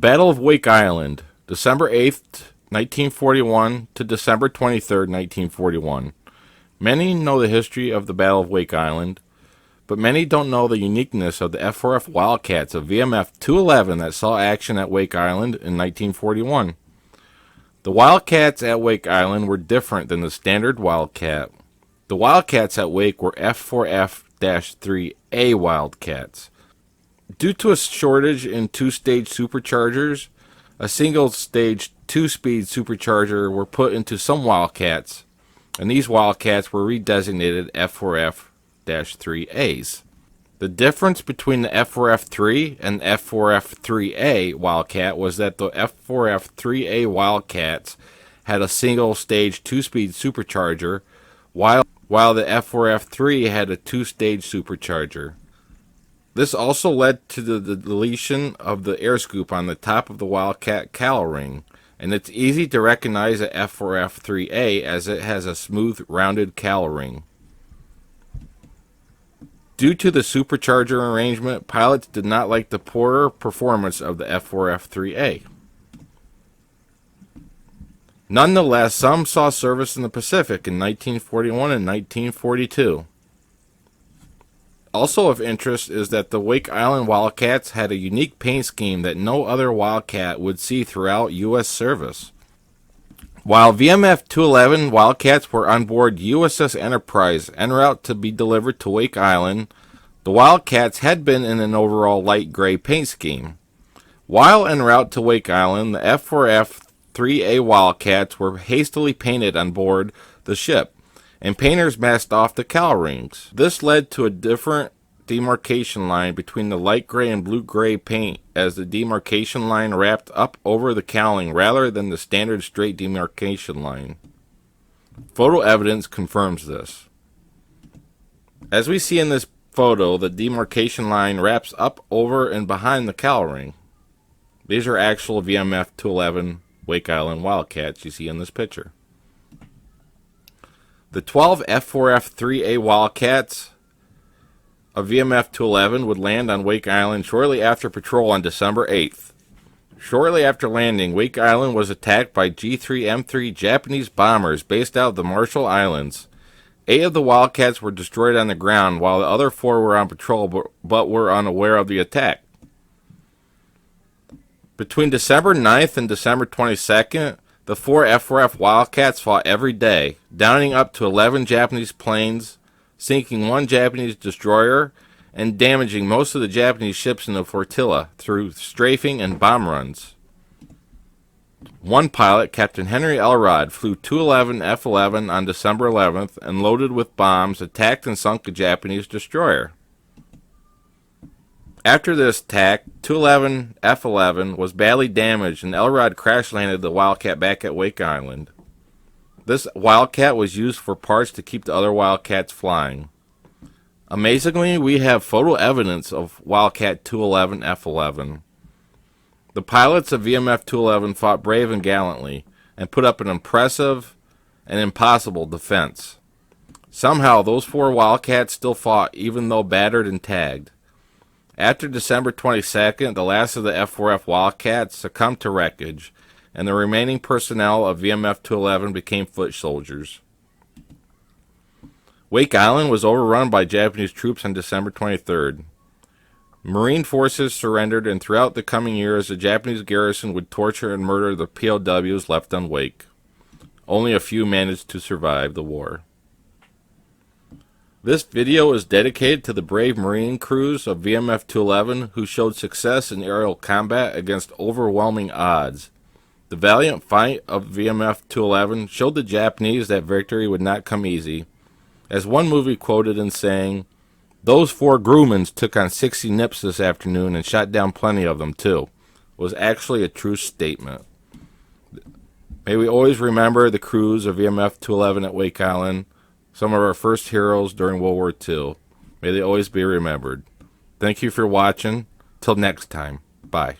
Battle of Wake Island, December 8th, 1941 to December 23rd, 1941. Many know the history of the Battle of Wake Island, but many don't know the uniqueness of the F4F Wildcats of VMF 211 that saw action at Wake Island in 1941. The Wildcats at Wake Island were different than the standard Wildcat. The Wildcats at Wake were F4F-3A Wildcats. Due to a shortage in two-stage superchargers, a single-stage two-speed supercharger were put into some Wildcats, and these Wildcats were redesignated F4F-3As. The difference between the F4F3 and F4F3A Wildcat was that the F4F3A Wildcats had a single-stage two-speed supercharger, while the F4F3 had a two-stage supercharger. This also led to the deletion of the air scoop on the top of the Wildcat cowl ring, and it's easy to recognize the F4F3A as it has a smooth, rounded cowl ring. Due to the supercharger arrangement, pilots did not like the poorer performance of the F4F3A. Nonetheless, some saw service in the Pacific in 1941 and 1942. Also of interest is that the Wake Island Wildcats had a unique paint scheme that no other Wildcat would see throughout U.S. service. While VMF 211 Wildcats were on board USS Enterprise en route to be delivered to Wake Island, the Wildcats had been in an overall light gray paint scheme. While en route to Wake Island, the F4F-3A Wildcats were hastily painted on board the ship, and painters masked off the cowl rings. This led to a different demarcation line between the light gray and blue gray paint, as the demarcation line wrapped up over the cowling rather than the standard straight demarcation line. Photo evidence confirms this. As we see in this photo, the demarcation line wraps up over and behind the cowl ring. These are actual VMF 211 Wake Island Wildcats you see in this picture. The 12 F4F-3A Wildcats of VMF 211 would land on Wake Island shortly after patrol on December 8th. Shortly after landing, Wake Island was attacked by G3M3 Japanese bombers based out of the Marshall Islands. 8 of the Wildcats were destroyed on the ground, while the other 4 were on patrol but were unaware of the attack. Between December 9th and December 22nd, the 4 F4F Wildcats fought every day, downing up to 11 Japanese planes, sinking 1 Japanese destroyer, and damaging most of the Japanese ships in the flotilla through strafing and bomb runs. One pilot, Captain Henry Elrod, flew 211 F-11 on December 11th and loaded with bombs, attacked and sunk a Japanese destroyer. After this attack, 211 F-11 was badly damaged and Elrod crash-landed the Wildcat back at Wake Island. This Wildcat was used for parts to keep the other Wildcats flying. Amazingly, we have photo evidence of Wildcat 211 F-11. The pilots of VMF 211 fought brave and gallantly and put up an impressive and impossible defense. Somehow, those 4 Wildcats still fought even though battered and tagged. After December 22nd, the last of the F4F Wildcats succumbed to wreckage, and the remaining personnel of VMF 211 became foot soldiers. Wake Island was overrun by Japanese troops on December 23rd. Marine forces surrendered, and throughout the coming years, the Japanese garrison would torture and murder the POWs left on Wake. Only a few managed to survive the war. This video is dedicated to the brave Marine crews of VMF 211 who showed success in aerial combat against overwhelming odds. The valiant fight of VMF 211 showed the Japanese that victory would not come easy, as one movie quoted in saying, "Those 4 Grumans took on 60 Nips this afternoon and shot down plenty of them too," was actually a true statement. May we always remember the crews of VMF 211 at Wake Island, some of our first heroes during World War II. May they always be remembered. Thank you for watching. Till next time. Bye.